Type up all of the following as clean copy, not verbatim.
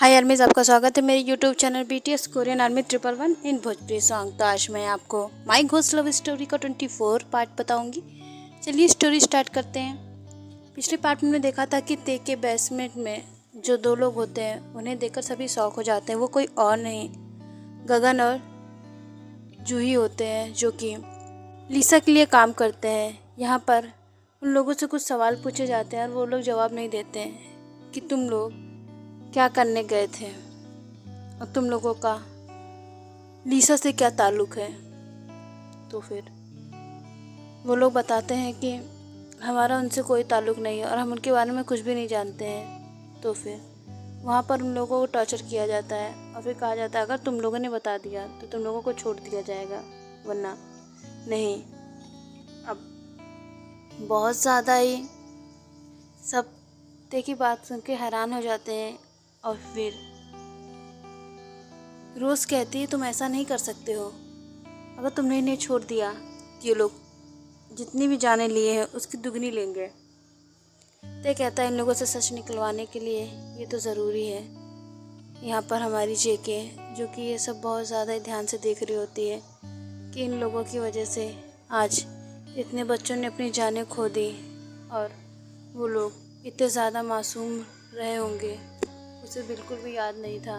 हाय आर्मीज, आपका स्वागत है मेरे YouTube channel BTS Korean army 111 इन भोजपुरी सॉन्ग। तो आज मैं आपको माई घोस्ट लव स्टोरी का 24 पार्ट बताऊंगी। चलिए स्टोरी स्टार्ट करते हैं। पिछले पार्ट में हमने देखा था कि ते के बेसमेंट में जो दो लोग होते हैं उन्हें देखकर सभी शौक हो जाते हैं। वो कोई और नहीं, गगन और जूही होते हैं जो कि लीसा के लिए काम करते हैं। यहाँ पर उन लोगों से कुछ सवाल पूछे जाते हैं और वो लोग जवाब नहीं देते हैं कि तुम लोग क्या करने गए थे और तुम लोगों का लीसा से क्या ताल्लुक़ है। तो फिर वो लोग बताते हैं कि हमारा उनसे कोई ताल्लुक़ नहीं है और हम उनके बारे में कुछ भी नहीं जानते हैं। तो फिर वहाँ पर उन लोगों को टॉर्चर किया जाता है और फिर कहा जाता है अगर तुम लोगों ने बता दिया तो तुम लोगों को छोड़ दिया जाएगा, वरना नहीं। अब बहुत ज़्यादा ही सब ते की बात सुन के हैरान हो जाते हैं और फिर रोज़ कहती है तुम ऐसा नहीं कर सकते हो। अगर तुमने इन्हें छोड़ दिया ये लोग जितनी भी जाने लिए हैं उसकी दुगनी लेंगे। ते कहता है इन लोगों से सच निकलवाने के लिए ये तो ज़रूरी है। यहाँ पर हमारी जेके जो कि ये सब बहुत ज़्यादा ध्यान से देख रही होती है कि इन लोगों की वजह से आज इतने बच्चों ने अपनी जानें खो दी और वो लोग इतने ज़्यादा मासूम रहे होंगे उसे बिल्कुल भी याद नहीं था।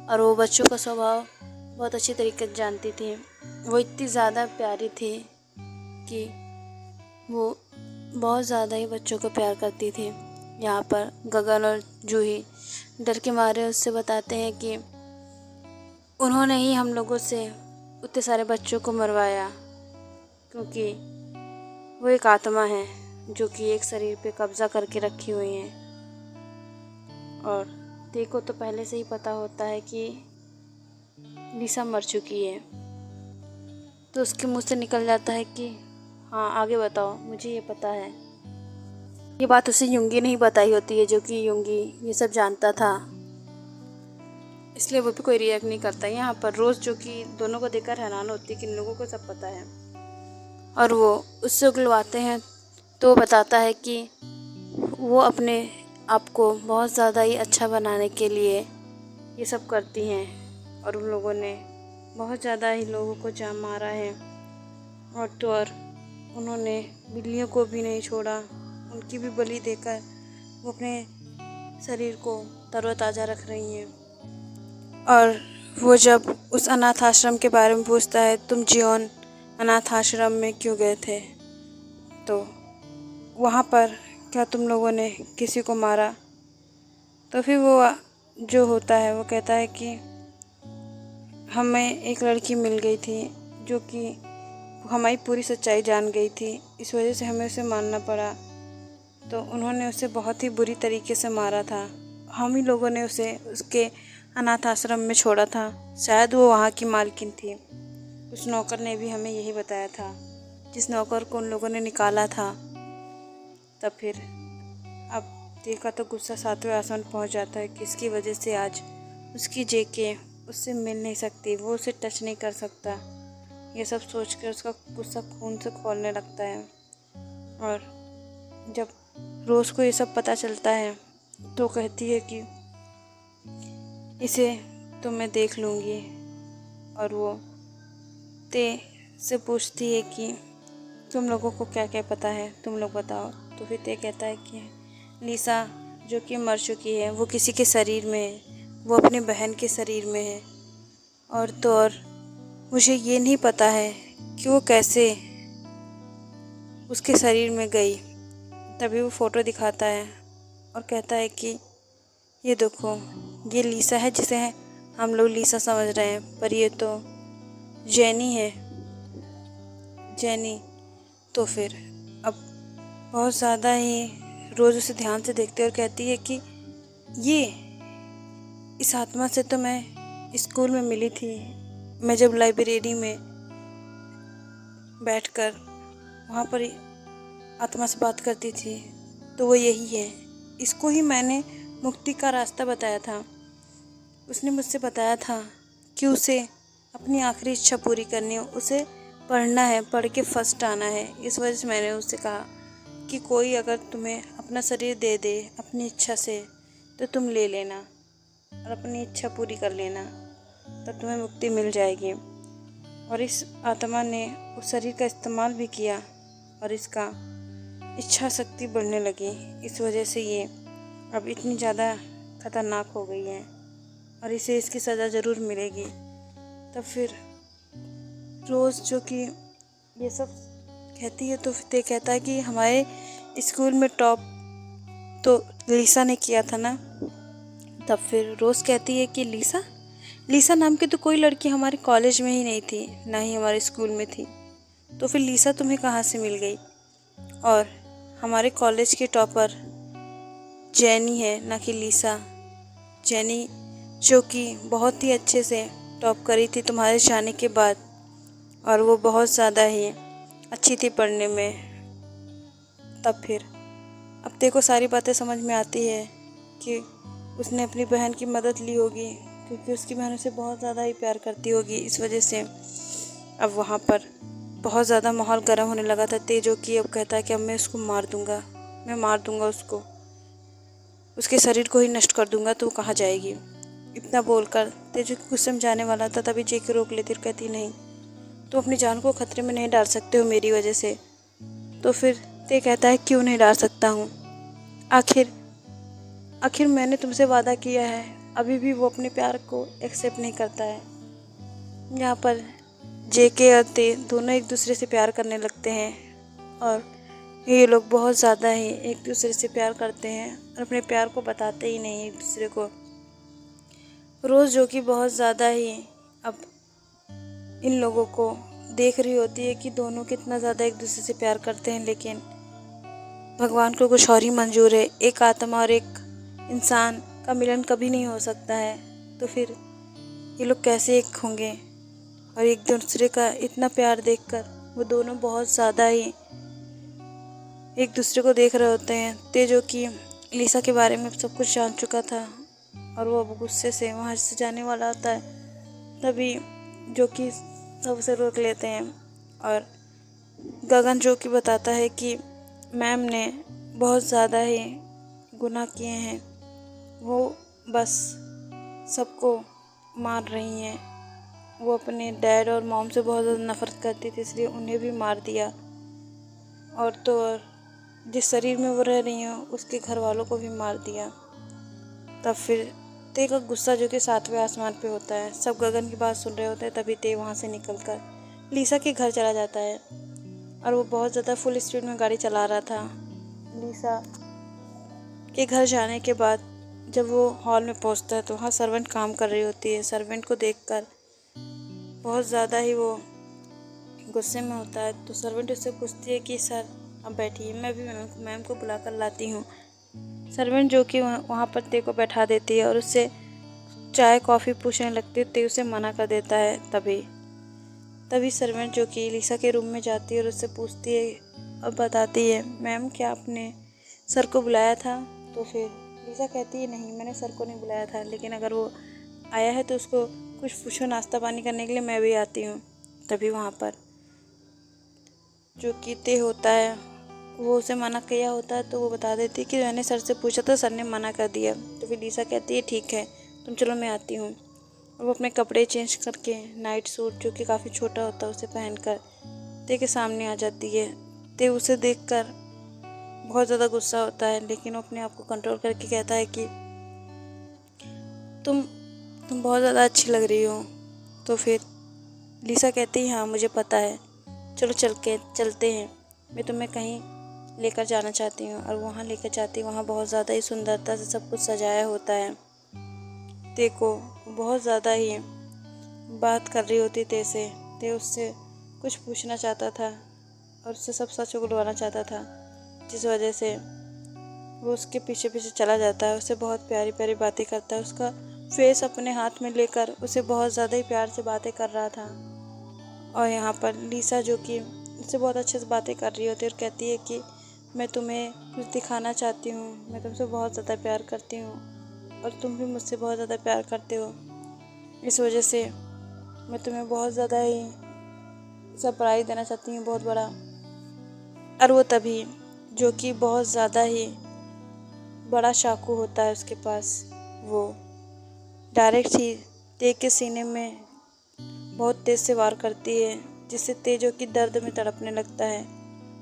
और वो बच्चों का स्वभाव बहुत अच्छी तरीके से जानती थी। वो इतनी ज़्यादा प्यारी थी कि वो बहुत ज़्यादा ही बच्चों को प्यार करती थी। यहाँ पर गगन और जूही डर के मारे उससे बताते हैं कि उन्होंने ही हम लोगों से उतने सारे बच्चों को मरवाया, क्योंकि वो एक आत्मा है जो कि एक शरीर पे कब्जा करके रखी हुई है। और देखो तो पहले से ही पता होता है कि लीसा मर चुकी है, तो उसके मुंह से निकल जाता है कि हाँ आगे बताओ, मुझे ये पता है। ये बात उसे युंगी नहीं बताई होती है, जो कि युंगी ये सब जानता था, इसलिए वो भी कोई रिएक्ट नहीं करता। यहाँ पर रोज़ जो कि दोनों को देखकर हैरान होती है कि इन लोगों को सब पता है और वो उससे उगलवाते हैं। तो वो बताता है कि वो अपने आप को बहुत ज़्यादा ही अच्छा बनाने के लिए ये सब करती हैं और उन लोगों ने बहुत ज़्यादा ही लोगों को जान मारा है। और तो और उन्होंने बिल्लियों को भी नहीं छोड़ा, उनकी भी बलि देकर वो अपने शरीर को तरोताज़ा रख रही हैं। और वो जब उस अनाथ आश्रम के बारे में पूछता है तुम जियोन अनाथ आश्रम में क्यों गए थे, तो वहाँ पर क्या तुम लोगों ने किसी को मारा। तो फिर वो जो होता है वो कहता है कि हमें एक लड़की मिल गई थी जो कि हमारी पूरी सच्चाई जान गई थी, इस वजह से हमें उसे मारना पड़ा। तो उन्होंने उसे बहुत ही बुरी तरीके से मारा था। हम ही लोगों ने उसे उसके अनाथ आश्रम में छोड़ा था। शायद वो वहाँ की मालकिन थी। उस नौकर ने भी हमें यही बताया था, जिस नौकर को उन लोगों ने निकाला था। तब फिर अब देखा तो गुस्सा 7वें आसमान पहुँच जाता है कि इसकी वजह से आज उसकी जेके उससे मिल नहीं सकती, वो उसे टच नहीं कर सकता। ये सब सोच कर उसका गुस्सा खून से खौलने लगता है। और जब रोज़ को ये सब पता चलता है तो कहती है कि इसे तो मैं देख लूँगी। और वो ते से पूछती है कि तुम लोगों को क्या क्या पता है, तुम लोग बताओ। तो फिर ते कहता है कि लीसा जो कि मर चुकी है वो किसी के शरीर में है, वो अपनी बहन के शरीर में है। और तो और मुझे ये नहीं पता है कि वो कैसे उसके शरीर में गई। तभी वो फ़ोटो दिखाता है और कहता है कि ये देखो, ये लीसा है जिसे हम लोग लीसा समझ रहे हैं, पर ये तो जेनी है, जेनी। तो फिर अब बहुत ज़्यादा ही रोज़ उसे ध्यान से देखती है और कहती है कि ये इस आत्मा से तो मैं स्कूल में मिली थी। मैं जब लाइब्रेरी में बैठकर वहाँ पर आत्मा से बात करती थी तो वो यही है। इसको ही मैंने मुक्ति का रास्ता बताया था। उसने मुझसे बताया था कि उसे अपनी आखिरी इच्छा पूरी करनी है, उसे पढ़ना है, पढ़ के फर्स्ट आना है। इस वजह से मैंने उससे कहा कि कोई अगर तुम्हें अपना शरीर दे दे अपनी इच्छा से तो तुम ले लेना। और अपनी इच्छा पूरी कर लेना, तब तुम्हें मुक्ति मिल जाएगी। और इस आत्मा ने उस शरीर का इस्तेमाल भी किया और इसका इच्छा शक्ति बढ़ने लगी। इस वजह से ये अब इतनी ज़्यादा खतरनाक हो गई है और इसे इसकी सज़ा ज़रूर मिलेगी। तब फिर रोज़ जो कि ये सब कहती है तो फिर कहता है कि हमारे स्कूल में टॉप तो लीसा ने किया था ना। तब फिर रोज़ कहती है कि लीसा नाम की तो कोई लड़की हमारे कॉलेज में ही नहीं थी, ना ही हमारे स्कूल में थी, तो फिर लीसा तुम्हें कहाँ से मिल गई? और हमारे कॉलेज के टॉपर जैनी है, ना कि लीसा। जैनी जो कि बहुत ही अच्छे से टॉप करी थी तुम्हारे जाने के बाद, और वो बहुत ज़्यादा ही अच्छी थी पढ़ने में। तब फिर अब देखो सारी बातें समझ में आती है कि उसने अपनी बहन की मदद ली होगी, क्योंकि उसकी बहन उसे बहुत ज़्यादा ही प्यार करती होगी। इस वजह से अब वहाँ पर बहुत ज़्यादा माहौल गर्म होने लगा था। तेजो की अब कहता है कि अब मैं उसको मार दूँगा, मैं मार दूँगा उसको, उसके शरीर को ही नष्ट कर दूँगा, तो वो कहाँ जाएगी। इतना बोलकर तेजो कुछ समझाने वाला था, तभी जेके रोक लेती और कहती नहीं, तुम अपनी जान को खतरे में नहीं डाल सकते हो मेरी वजह से। तो फिर ते कहता है क्यों नहीं डाल सकता हूँ, आखिर मैंने तुमसे वादा किया है। अभी भी वो अपने प्यार को एक्सेप्ट नहीं करता है। यहाँ पर जेके और ते दोनों एक दूसरे से प्यार करने लगते हैं और ये लोग बहुत ज़्यादा ही एक दूसरे से प्यार करते हैं और अपने प्यार को बताते ही नहीं एक दूसरे को। रोज़ जो कि बहुत ज़्यादा ही अब इन लोगों को देख रही होती है कि दोनों कितना ज़्यादा एक दूसरे से प्यार करते हैं, लेकिन भगवान को कुछ और ही मंजूर है। एक आत्मा और एक इंसान का मिलन कभी नहीं हो सकता है, तो फिर ये लोग कैसे एक होंगे? और एक दूसरे का इतना प्यार देखकर वो दोनों बहुत ज़्यादा ही एक दूसरे को देख रहे होते हैं। ते जो कि लीसा के बारे में सब कुछ जान चुका था और वो अब गुस्से से वहाँ से जाने वाला होता है, तभी जो कि सब उसे रोक लेते हैं। और गगन जो कि बताता है कि मैम ने बहुत ज़्यादा ही गुनाह किए हैं, वो बस सबको मार रही हैं। वो अपने डैड और मॉम से बहुत ज़्यादा नफरत करती थी, इसलिए उन्हें भी मार दिया। और तो और जिस शरीर में वो रह रही हैं उसके घर वालों को भी मार दिया। तब फिर ते का गुस्सा जो कि 7वें आसमान पे होता है, सब गगन की बात सुन रहे होते हैं, तभी ते वहाँ से निकलकर लीसा के घर चला जाता है। और वो बहुत ज़्यादा फुल स्पीड में गाड़ी चला रहा था। लीसा के घर जाने के बाद जब वो हॉल में पहुँचता है तो वहाँ सर्वेंट काम कर रही होती है। सर्वेंट को देखकर बहुत ज़्यादा ही वो गुस्से में होता है, तो सर्वेंट उससे पूछती है कि सर अब बैठिए, मैं भी मैम को बुला कर लाती हूँ। सर्वेंट जो कि वहाँ पर ते को बैठा देती है और उससे चाय कॉफ़ी पूछने लगती है। ते उसे मना कर देता है। तभी सर्वेंट जो कि लीसा के रूम में जाती है और उससे पूछती है और बताती है, मैम क्या आपने सर को बुलाया था? तो फिर लीसा कहती है नहीं, मैंने सर को नहीं बुलाया था, लेकिन अगर वो आया है तो उसको कुछ पूछो नाश्ता पानी करने के लिए, मैं भी आती हूँ। तभी वहाँ पर जो कि ते होता है वो उसे मना किया होता है, तो वो बता देती है कि मैंने सर से पूछा था, सर ने मना कर दिया। तो फिर लीसा कहती है ठीक है, तुम चलो मैं आती हूँ। और वो अपने कपड़े चेंज करके नाइट सूट जो कि काफ़ी छोटा होता है उसे पहनकर ते के सामने आ जाती है। ते उसे देखकर बहुत ज़्यादा गुस्सा होता है, लेकिन वो अपने आप को कंट्रोल करके कहता है कि तुम बहुत ज़्यादा अच्छी लग रही हो। तो फिर लीसा कहती है हाँ मुझे पता है, चलो चलते हैं, मैं तुम्हें कहीं लेकर जाना चाहती हूँ। और वहाँ लेकर जाती, वहाँ बहुत ज़्यादा ही सुंदरता से सब कुछ सजाया होता है। ते को बहुत ज़्यादा ही बात कर रही होती ते से। ते उससे कुछ पूछना चाहता था और उससे सब सच उगलवाना चाहता था, जिस वजह से वो उसके पीछे पीछे चला जाता है। उससे बहुत प्यारी प्यारी बातें करता है, उसका फेस अपने हाथ में लेकर उसे बहुत ज़्यादा ही प्यार से बातें कर रहा था। और यहाँ पर लीसा जो कि उससे बहुत अच्छे से बातें कर रही होती है और कहती है कि मैं तुम्हें कुछ दिखाना चाहती हूँ, मैं तुमसे बहुत ज़्यादा प्यार करती हूँ और तुम भी मुझसे बहुत ज़्यादा प्यार करते हो, इस वजह से मैं तुम्हें बहुत ज़्यादा ही सरप्राइज़ देना चाहती हूँ, बहुत बड़ा। और वो तभी जो कि बहुत ज़्यादा ही बड़ा चाकू होता है उसके पास, वो डायरेक्ट ही ते के सीने में बहुत तेज़ से वार करती है, जिससे ते जो कि दर्द में तड़पने लगता है।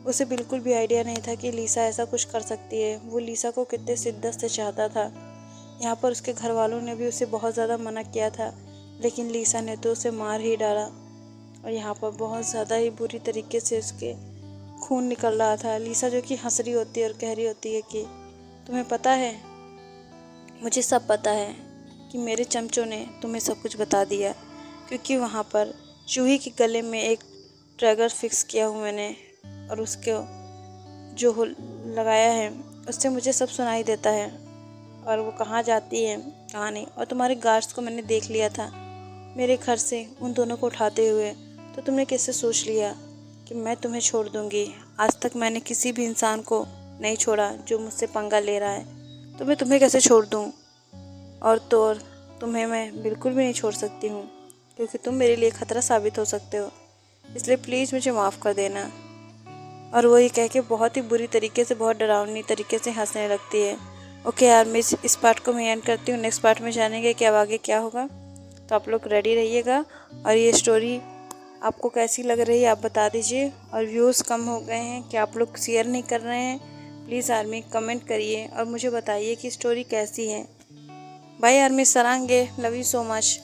उसे बिल्कुल भी आइडिया नहीं था कि लीसा ऐसा कुछ कर सकती है। वो लीसा को कितने शिद्दत से चाहता था। यहाँ पर उसके घर वालों ने भी उसे बहुत ज़्यादा मना किया था, लेकिन लीसा ने तो उसे मार ही डाला। और यहाँ पर बहुत ज़्यादा ही बुरी तरीके से उसके खून निकल रहा था। लीसा जो कि हंस रही होती है और कह रही होती है कि तुम्हें पता है, मुझे सब पता है कि मेरे चमचों ने तुम्हें सब कुछ बता दिया, क्योंकि वहाँ पर जूही के गले में एक ट्रैगर फिक्स किया हूँ मैंने, और उसके जो लगाया है उससे मुझे सब सुनाई देता है, और वो कहाँ जाती है कहाँ नहीं। और तुम्हारे गार्ड्स को मैंने देख लिया था मेरे घर से उन दोनों को उठाते हुए। तो तुमने कैसे सोच लिया कि मैं तुम्हें छोड़ दूँगी? आज तक मैंने किसी भी इंसान को नहीं छोड़ा जो मुझसे पंगा ले रहा है, तो मैं तुम्हें कैसे छोड़ दूँ? और तो और तुम्हें मैं बिल्कुल भी नहीं छोड़ सकती हूँ, क्योंकि तुम मेरे लिए खतरा साबित हो सकते हो। इसलिए प्लीज़ मुझे माफ़ कर देना। और वो ये कह के बहुत ही बुरी तरीके से, बहुत डरावनी तरीके से हंसने लगती है। ओके यार, मैं इस पार्ट को मैं एंड करती हूँ। नेक्स्ट पार्ट में जानेंगे कि अब आगे क्या होगा। तो आप लोग रेडी रहिएगा। और ये स्टोरी आपको कैसी लग रही है आप बता दीजिए। और व्यूज़ कम हो गए हैं कि आप लोग शेयर नहीं कर रहे हैं, प्लीज़ आर्मी कमेंट करिए और मुझे बताइए कि स्टोरी कैसी है। बाय आर्मी, सरांगे, लव यू सो मच।